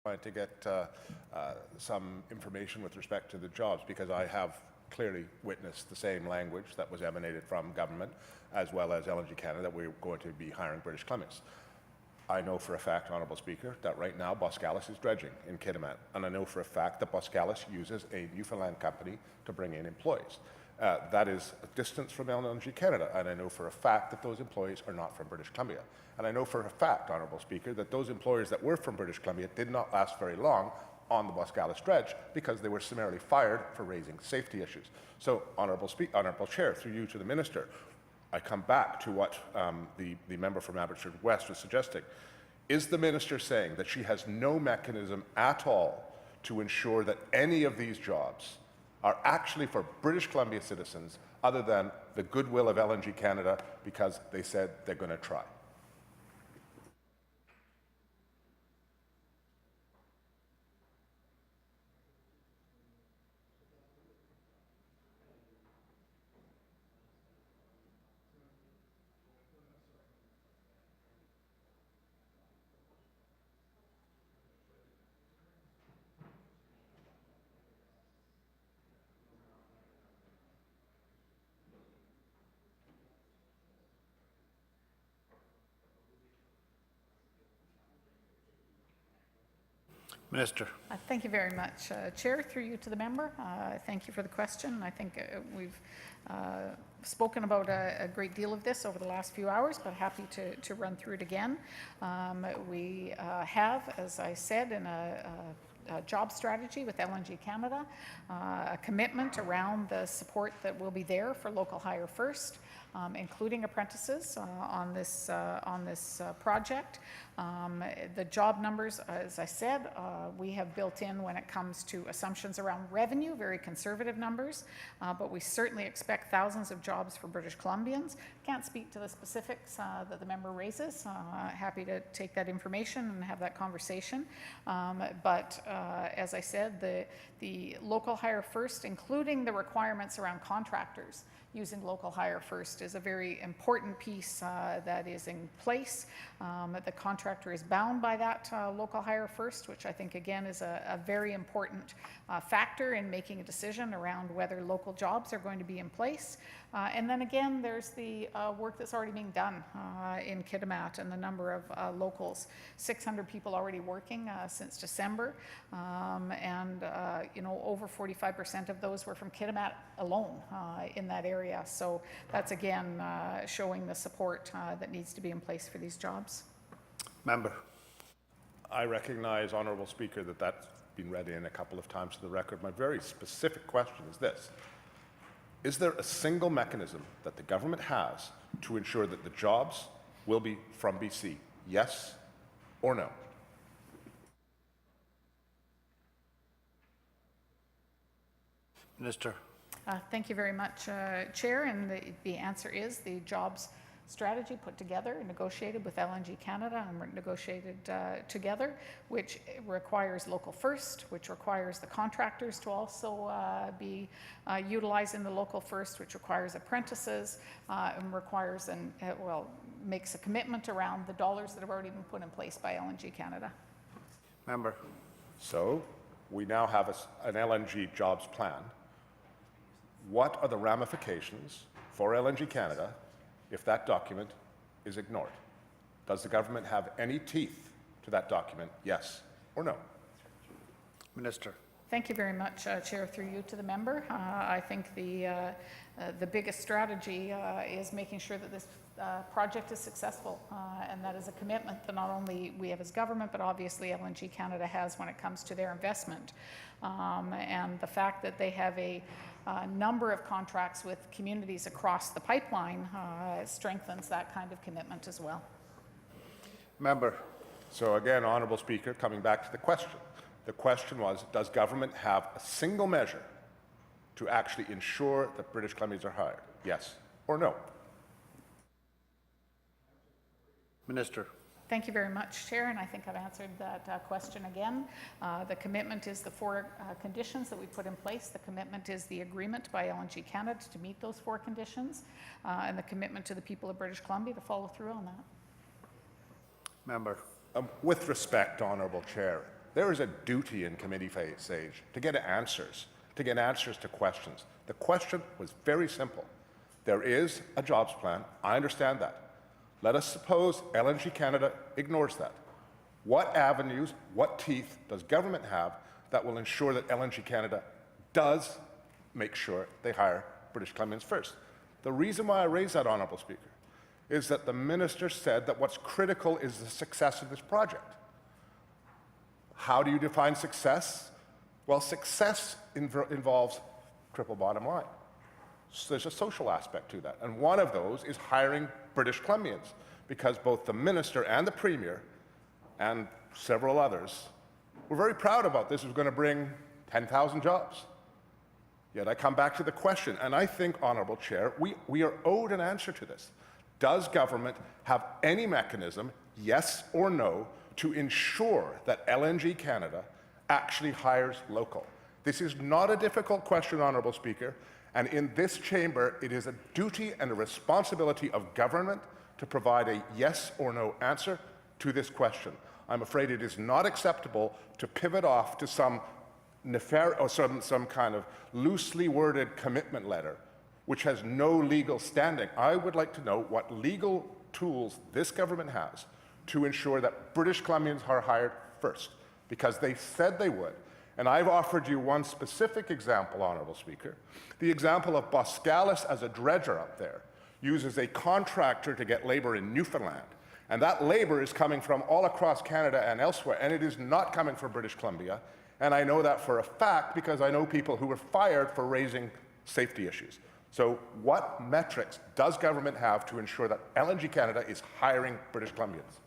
trying to get some information with respect to the jobs, because I have clearly witnessed the same language that was emanated from government as well as LNG Canada that we're going to be hiring British Columbians. I know for a fact, Honourable Speaker, that right now Boscalis is dredging in Kitimat, and I know for a fact that Boscalis uses a Newfoundland company to bring in employees. That is a distance from LNG Canada, and I know for a fact that those employees are not from British Columbia. And I know for a fact, Honourable Speaker, that those employers that were from British Columbia did not last very long on the Boscalis dredge because they were summarily fired for raising safety issues. So, Honourable Chair, through you to the Minister, I come back to what the member from Abbotsford West was suggesting. Is the Minister saying that she has no mechanism at all to ensure that any of these jobs are actually for British Columbia citizens other than the goodwill of LNG Canada because they said they're going to try? Minister. Thank you very much, Chair. Through you to the member, thank you for the question. I think we've spoken about a great deal of this over the last few hours, but happy to run through it again. We have, as I said, in a job strategy with LNG Canada, a commitment around the support that will be there for local hire first, including apprentices on this project. The job numbers, as I said, we have built in when it comes to assumptions around revenue, very conservative numbers, but we certainly expect thousands of jobs for British Columbians. Can't speak to the specifics that the member raises. Happy to take that information and have that conversation. But as I said, the local hire first, including the requirements around contractors using local hire first, is a very important piece that is in place. The contractor is bound by that local hire first, which I think again is a very important factor in making a decision around whether local jobs are going to be in place. And then again, there's the work that's already being done in Kitimat and the number of locals, 600 people already working since December, and you know, over 45% of those were from Kitimat alone in that area. So that's again showing the support that needs to be in place for these jobs. Member. I recognize, Honourable Speaker, that that's been read in a couple of times to the record. My very specific question is this. Is there a single mechanism that the government has to ensure that the jobs will be from BC? Yes or no? Minister. Thank you very much, Chair. And the answer is the jobs strategy put together and negotiated with LNG Canada and negotiated together, which requires local first, which requires the contractors to also be utilizing the local first, which requires apprentices and requires makes a commitment around the dollars that have already been put in place by LNG Canada. Member. So we now have an LNG jobs plan. What are the ramifications for LNG Canada if that document is ignored? Does the government have any teeth to that document, yes or no? Minister. Thank you very much, Chair. Through you to the member. I think the biggest strategy is making sure that this project is successful, and that is a commitment that not only we have as government, but obviously LNG Canada has when it comes to their investment. And the fact that they have a number of contracts with communities across the pipeline strengthens that kind of commitment as well. Member. So again, Honourable Speaker, coming back to the question. The question was, does government have a single measure to actually ensure that British Columbians are hired? Yes or no? Minister. Thank you very much, Chair, and I think I've answered that question again. The commitment is the four conditions that we put in place. The commitment is the agreement by LNG Canada to meet those four conditions, and the commitment to the people of British Columbia to follow through on that. Member. With respect, Honourable Chair, There is a duty in committee stage to get answers to questions. The question was very simple. There is a jobs plan. I understand that. Let us suppose LNG Canada ignores that. What avenues, what teeth does government have that will ensure that LNG Canada does make sure they hire British Columbians first? The reason why I raise that, Honourable Speaker, is that the minister said that what's critical is the success of this project. How do you define success? Well, success involves triple bottom line. So there's a social aspect to that. And one of those is hiring British Columbians, because both the minister and the premier and several others were very proud about this. It was going to bring 10,000 jobs. Yet I come back to the question, and I think, Honourable Chair, we are owed an answer to this. Does government have any mechanism, yes or no, to ensure that LNG Canada actually hires local? This is not a difficult question, Honourable Speaker, and in this chamber, it is a duty and a responsibility of government to provide a yes or no answer to this question. I'm afraid it is not acceptable to pivot off to some kind of loosely worded commitment letter, which has no legal standing. I would like to know what legal tools this government has to ensure that British Columbians are hired first, because they said they would. And I've offered you one specific example, Honourable Speaker. The example of Boscalis as a dredger up there uses a contractor to get labour in Newfoundland. And that labour is coming from all across Canada and elsewhere, and it is not coming from British Columbia. And I know that for a fact because I know people who were fired for raising safety issues. So what metrics does government have to ensure that LNG Canada is hiring British Columbians?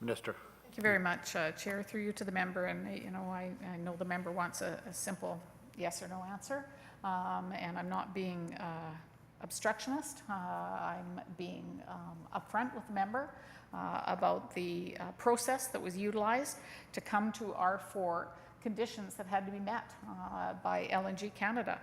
Minister. Thank you very much, Chair. Through you to the member, and I know the member wants a simple yes or no answer, and I'm not being obstructionist. I'm being upfront with the member about the process that was utilized to come to our 4 conditions that had to be met by LNG Canada.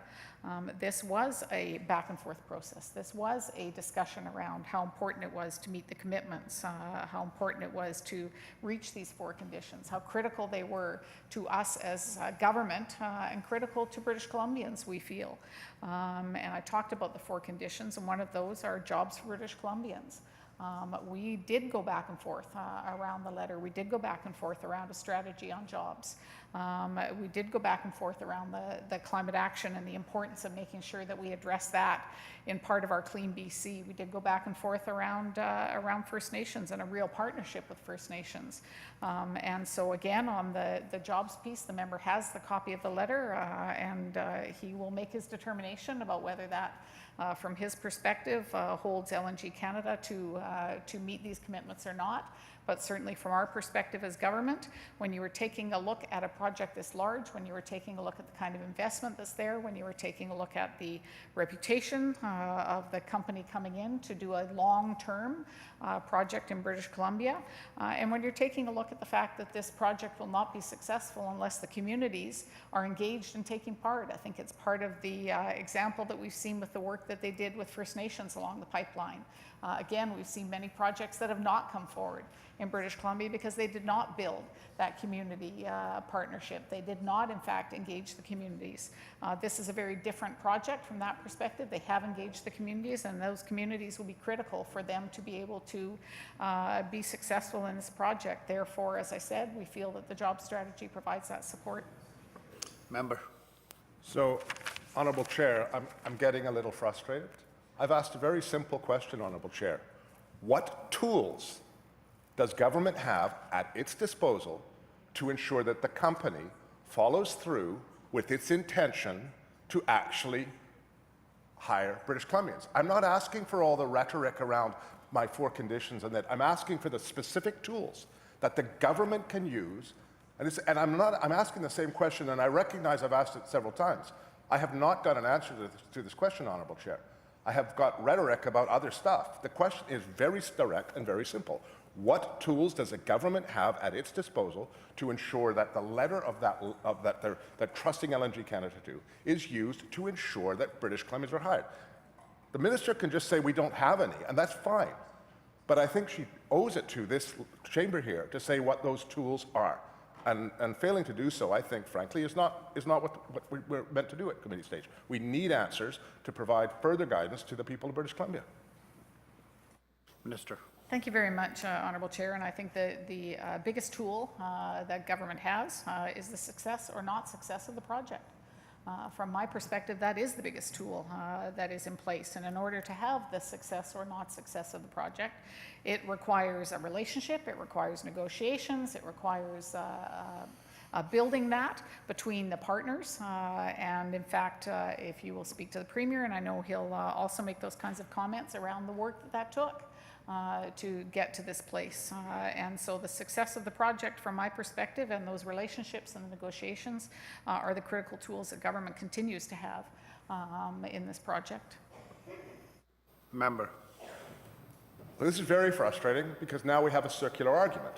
This was a back and forth process. This was a discussion around how important it was to meet the commitments, how important it was to reach these 4 conditions, how critical they were to us as government and critical to British Columbians, we feel. And I talked about the 4 conditions, and one of those are jobs for British Columbians. We did go back and forth around the letter. We did go back and forth around a strategy on jobs. We did go back and forth around the climate action and the importance of making sure that we address that in part of our Clean BC. We did go back and forth around First Nations and a real partnership with First Nations. And so again, on the jobs piece, the member has the copy of the letter, and he will make his determination about whether that from his perspective, holds LNG Canada to meet these commitments or not. But certainly from our perspective as government, when you were taking a look at a project this large, when you were taking a look at the kind of investment that's there, when you were taking a look at the reputation of the company coming in to do a long-term project in British Columbia, and when you're taking a look at the fact that this project will not be successful unless the communities are engaged in taking part. I think it's part of the example that we've seen with the work that they did with First Nations along the pipeline. Again, we've seen many projects that have not come forward in British Columbia because they did not build that community partnership. They did not, in fact, engage the communities. This is a very different project from that perspective. They have engaged the communities, and those communities will be critical for them to be able to be successful in this project. Therefore, as I said, we feel that the job strategy provides that support. Member. So, Honourable Chair, I'm getting a little frustrated I've asked a very simple question, Honourable Chair. What tools does government have at its disposal to ensure that the company follows through with its intention to actually hire British Columbians? I'm not asking for all the rhetoric around my 4 conditions and that. I'm asking for the specific tools that the government can use. I'm asking the same question, and I recognize I've asked it several times. I have not got an answer to this question, Honourable Chair. I have got rhetoric about other stuff. The question is very direct and very simple. What tools does the government have at its disposal to ensure that the letter that they're trusting LNG Canada to do is used to ensure that British Columbians are hired? The minister can just say we don't have any, and that's fine. But I think she owes it to this chamber here to say what those tools are. And failing to do so, I think, frankly, is not what we're meant to do at committee stage. We need answers to provide further guidance to the people of British Columbia. Minister. Thank you very much, Honourable Chair. And I think that the biggest tool that government has is the success or not success of the project. From my perspective, that is the biggest tool that is in place. And in order to have the success or not success of the project, it requires a relationship, it requires negotiations, it requires building that between the partners. And in fact, if you will speak to the Premier, and I know he'll also make those kinds of comments around the work that took to get to this place. And so the success of the project, from my perspective, and those relationships and the negotiations are the critical tools that government continues to have in this project. Member. Well, this is very frustrating because now we have a circular argument.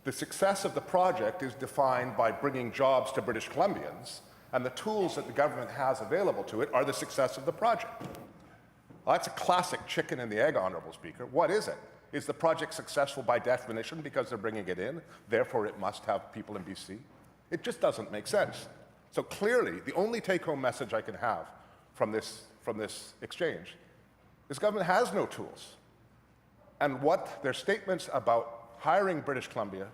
The success of the project is defined by bringing jobs to British Columbians, and the tools that the government has available to it are the success of the project. Well, that's a classic chicken and the egg, Honourable Speaker. What is it? Is the project successful by definition because they're bringing it in, therefore it must have people in BC? It just doesn't make sense. So clearly, the only take-home message I can have from this exchange is government has no tools. And what their statements about hiring British Columbia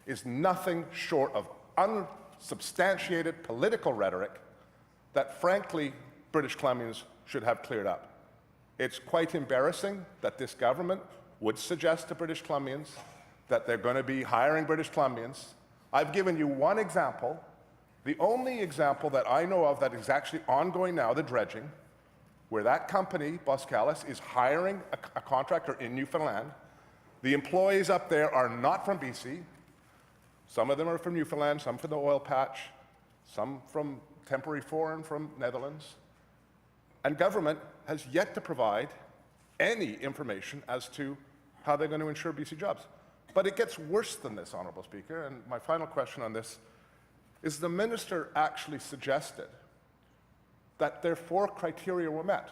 is nothing short of unsubstantiated political rhetoric that, frankly, British Columbians should have cleared up. It's quite embarrassing that this government would suggest to British Columbians that they're going to be hiring British Columbians. I've given you one example, the only example that I know of that is actually ongoing now, the dredging, where that company, Boskalis, is hiring a contractor in Newfoundland. The employees up there are not from BC. Some of them are from Newfoundland, some from the oil patch, some from temporary foreign from Netherlands. And government has yet to provide any information as to how they're going to ensure BC jobs. But it gets worse than this, Honourable Speaker, and my final question on this is the minister actually suggested that their 4 criteria were met.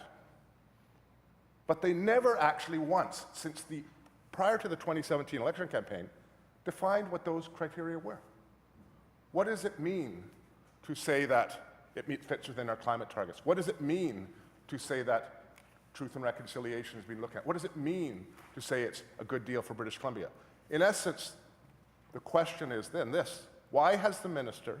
But they never actually once, prior to the 2017 election campaign, defined what those criteria were. What does it mean to say that it fits within our climate targets? What does it mean to say that truth and reconciliation has been looked at? What does it mean to say it's a good deal for British Columbia? In essence, the question is then this: why has the minister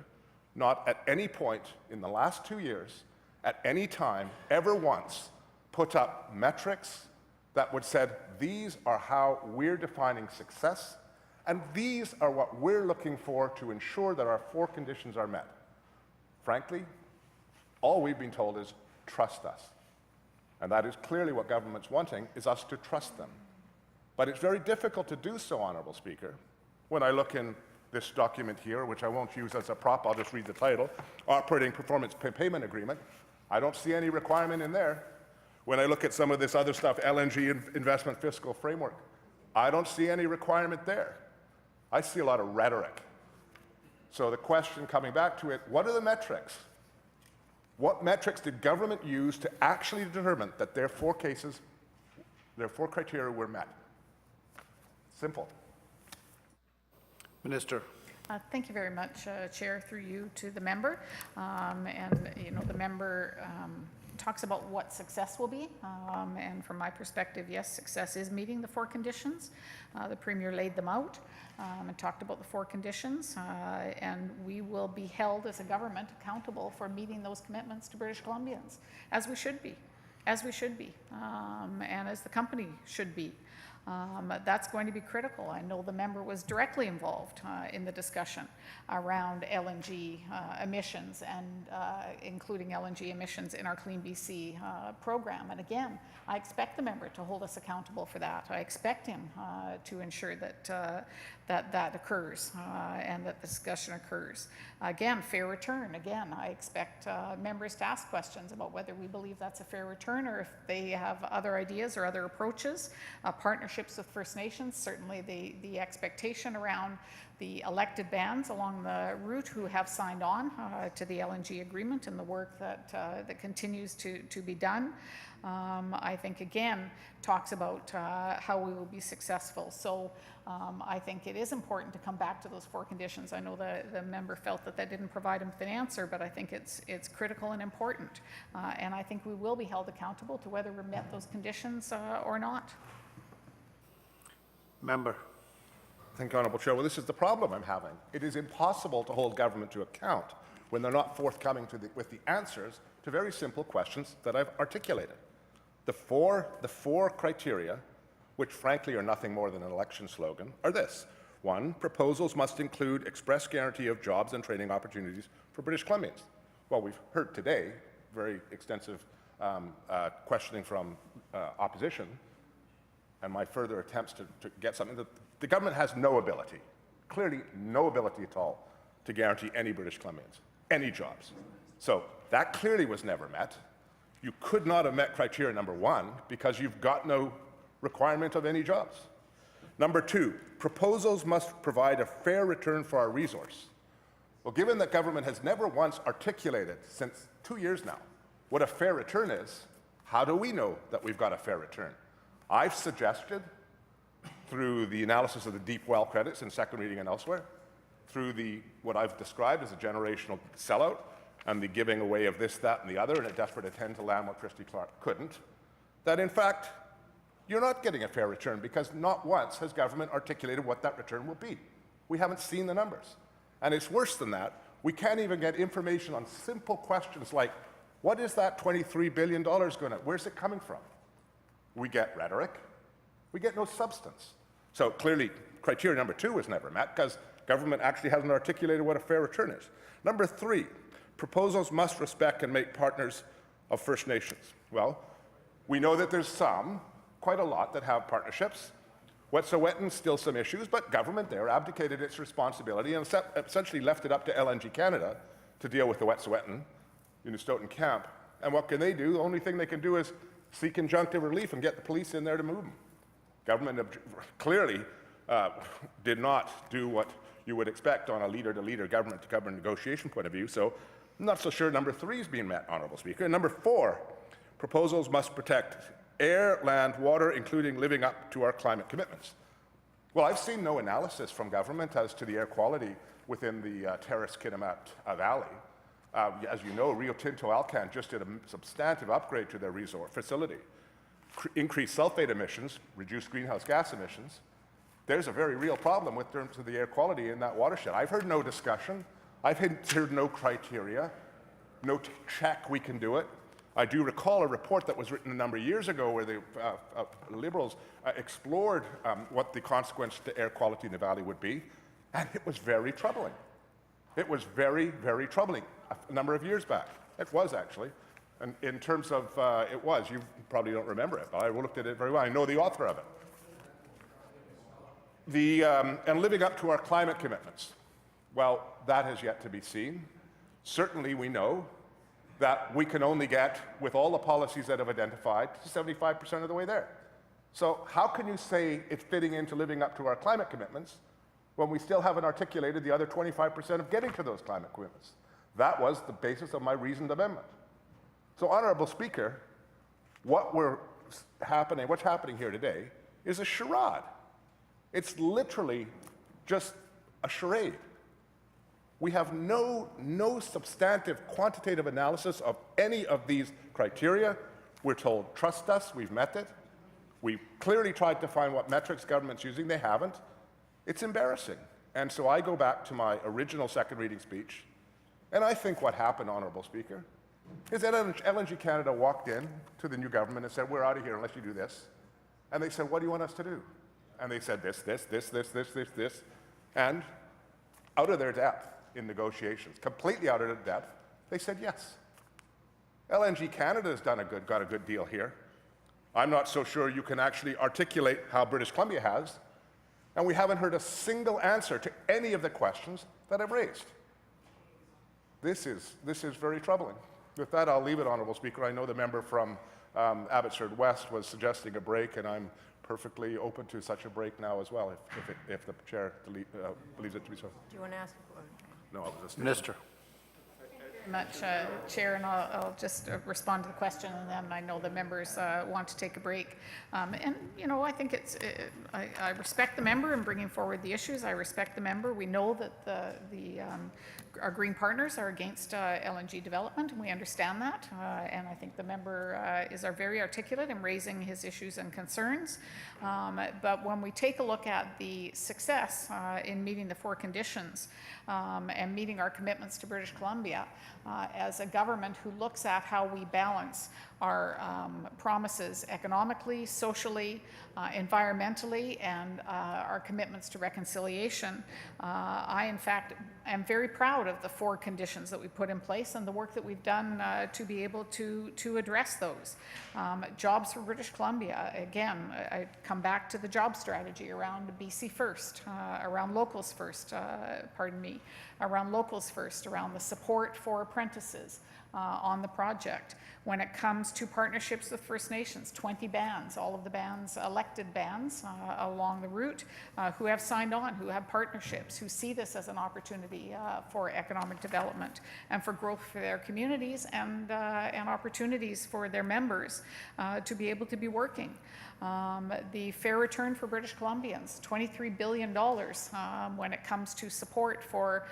not at any point in the last 2 years, at any time, ever once, put up metrics that would said, these are how we're defining success, and these are what we're looking for to ensure that our 4 conditions are met? Frankly, all we've been told is, trust us. And that is clearly what government's wanting, is us to trust them. But it's very difficult to do so, Honourable Speaker. When I look in this document here, which I won't use as a prop, I'll just read the title, Operating Performance Payment Agreement, I don't see any requirement in there. When I look at some of this other stuff, LNG Investment Fiscal Framework, I don't see any requirement there. I see a lot of rhetoric. So the question coming back to it, what are the metrics? What metrics did government use to actually determine that their 4 criteria were met? Simple. Minister. Thank you very much, Chair, through you to the member. And, you know, the member talks about what success will be. And from my perspective, yes, success is meeting the 4 conditions. The Premier laid them out and talked about the 4 conditions. And we will be held as a government accountable for meeting those commitments to British Columbians, as we should be. as we should be, and as the company should be. That's going to be critical. I know the member was directly involved in the discussion around LNG emissions and including LNG emissions in our Clean BC program. And again, I expect the member to hold us accountable for that. I expect him to ensure that that occurs and that the discussion occurs. Again, fair return. Again, I expect members to ask questions about whether we believe that's a fair return or if they have other ideas or other approaches. Partnerships with First Nations, certainly the expectation around the elected bands along the route who have signed on to the LNG agreement and the work that continues to be done. I think, again, talks about how we will be successful. So I think it is important to come back to those 4 conditions. I know the member felt that didn't provide him with an answer, but I think it's critical and important. And I think we will be held accountable to whether we met those conditions or not. Member. Thank you, Honourable Chair. Well, this is the problem I'm having. It is impossible to hold government to account when they're not forthcoming with the answers to very simple questions that I've articulated. The four criteria, which frankly are nothing more than an election slogan, are this. 1, proposals must include express guarantee of jobs and training opportunities for British Columbians. Well, we've heard today very extensive questioning from opposition, and my further attempts to get something that the government has no ability, clearly no ability at all, to guarantee any British Columbians any jobs. So that clearly was never met. You could not have met criteria number 1 because you've got no requirement of any jobs. Number 2, proposals must provide a fair return for our resource. Well, given that government has never once articulated since 2 years now what a fair return is, how do we know that we've got a fair return? I've suggested, through the analysis of the deep well credits in second reading and elsewhere, through what I've described as a generational sellout and the giving away of this, that, and the other in a desperate attempt to land what Christy Clark couldn't, that in fact, you're not getting a fair return because not once has government articulated what that return will be. We haven't seen the numbers. And it's worse than that. We can't even get information on simple questions like, what is that $23 billion going to, where's it coming from? We get rhetoric. We get no substance. So clearly, criteria number 2 was never met because government actually hasn't articulated what a fair return is. Number 3, proposals must respect and make partners of First Nations. Well, we know that there's quite a lot that have partnerships. Wet'suwet'en, still some issues, but government there abdicated its responsibility and essentially left it up to LNG Canada to deal with the Wet'suwet'en in the Stoughton camp. And what can they do? The only thing they can do is seek injunctive relief and get the police in there to move them. Government clearly did not do what you would expect on a leader-to-leader, government-to-government negotiation point of view, so I'm not so sure number 3 is being met, Honourable Speaker. And number 4, proposals must protect air, land, water, including living up to our climate commitments. Well, I've seen no analysis from government as to the air quality within the Terrace-Kitimat Valley. As you know, Rio Tinto Alcan just did a substantive upgrade to their resort facility. Increased sulfate emissions, reduced greenhouse gas emissions. There's a very real problem with terms of the air quality in that watershed. I've heard no discussion. I've heard no criteria, no check we can do it. I do recall a report that was written a number of years ago where the Liberals explored what the consequence to air quality in the valley would be, and it was very troubling. It was very, very troubling a number of years back. It was actually. And in terms of, you probably don't remember it, but I looked at it very well. I know the author of it. And living up to our climate commitments. Well, that has yet to be seen. Certainly we know that we can only get, with all the policies that have identified, 75% of the way there. So how can you say it's fitting into living up to our climate commitments when we still haven't articulated the other 25% of getting to those climate commitments? That was the basis of my reasoned amendment. So, Honourable Speaker, what's happening here today is a charade. It's literally just a charade. We have no substantive quantitative analysis of any of these criteria. We're told, trust us, we've met it. We clearly tried to find what metrics government's using, they haven't. It's embarrassing. And so I go back to my original second reading speech, and I think what happened, Honourable Speaker, is that LNG Canada walked in to the new government and said, we're out of here unless you do this. And they said, what do you want us to do? And they said this. And out of their depth in negotiations, completely out of their depth, they said yes. LNG Canada has got a good deal here. I'm not so sure you can actually articulate how British Columbia has, and we haven't heard a single answer to any of the questions that I've raised. This is very troubling. With that, I'll leave it, Honourable Speaker. I know the member from Abbotsford West was suggesting a break, and I'm perfectly open to such a break now as well, if the chair believes it to be so. Do you want to ask? No, I was just Minister. Much, Chair, and I'll just respond to the question, and then I know the members want to take a break. And, you know, I think I respect the member in bringing forward the issues. I respect the member. We know that our Green partners are against LNG development, and we understand that. And I think the member is very articulate in raising his issues and concerns. But when we take a look at the success in meeting the 4 conditions and meeting our commitments to British Columbia, as a government who looks at how we balance our promises economically, socially, environmentally, and our commitments to reconciliation. I, in fact, am very proud of the 4 conditions that we put in place and the work that we've done to be able to address those. Jobs for British Columbia, again, I come back to the job strategy around BC First, around Locals First, around Locals First, around the support for apprentices on the project. When it comes to partnerships with First Nations, 20 bands, all of the bands, elected bands along the route, who have signed on, who have partnerships, who see this as an opportunity for economic development and for growth for their communities and opportunities for their members to be able to be working. The fair return for British Columbians, $23 billion when it comes to support for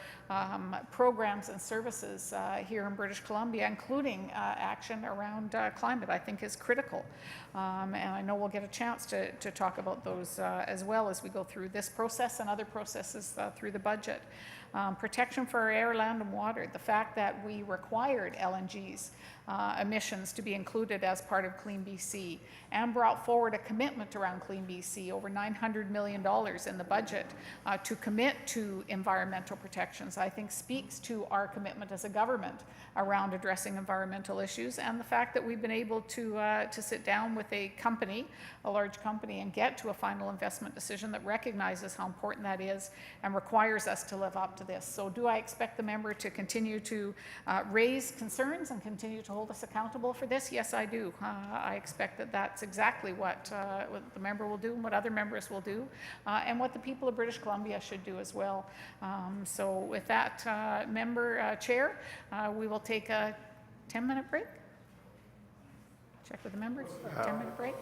programs and services here in British Columbia, including action around climate, I think is critical. And I know we'll get a chance to talk about those as well as we go through this process and other processes through the budget. Protection for our air, land, and water. The fact that we required LNG's emissions to be included as part of Clean BC and brought forward a commitment around Clean BC, over $900 million in the budget to commit to environmental protections, I think speaks to our commitment as a government around addressing environmental issues, and the fact that we've been able to sit down with a company, a large company, and get to a final investment decision that recognizes how important that is and requires us to live up to this. So do I expect the member to continue to raise concerns and continue to hold us accountable for this? Yes, I do. I expect that that's exactly what the member will do and what other members will do and what the people of British Columbia should do as well. So with that, member chair, we will take a 10-minute break. Check with the members. 10-minute break.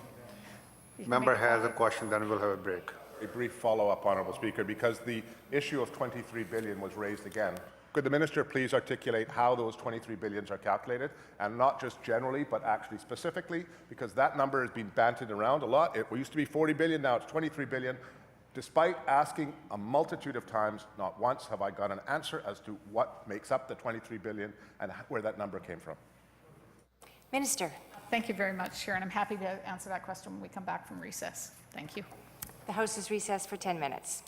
Member has a question, then we'll have a break. A brief follow-up, Honourable Speaker, because the issue of $23 billion was raised again. Could the Minister please articulate how those $23 billion are calculated, and not just generally, but actually specifically, because that number has been banted around a lot. It used to be $40 billion, now it's $23 billion. Despite asking a multitude of times, not once have I got an answer as to what makes up the $23 billion and where that number came from. Minister. Thank you very much, Sharon. I'm happy to answer that question when we come back from recess. Thank you. The House is recessed for 10 minutes.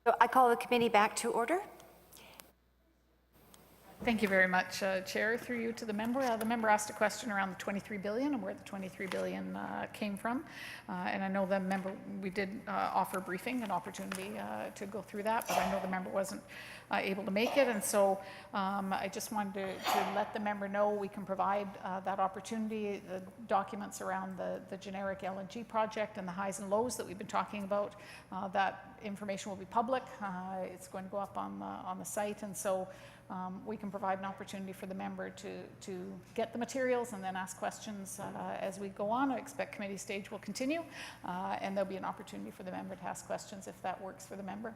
So I call the committee back to order. Thank you very much, Chair. Through you to the member. The member asked a question around the 23 billion and where the 23 billion came from. And I know the member, we did offer a briefing, an opportunity to go through that, but I know the member wasn't able to make it. And so I just wanted to let the member know we can provide that opportunity, the documents around the generic LNG project and the highs and lows that we've been talking about. That information will be public. It's going to go up on the site. And so we can provide an opportunity for the member to get the materials and then ask questions as we go on. I expect committee stage will continue, and there'll be an opportunity for the member to ask questions if that works for the member.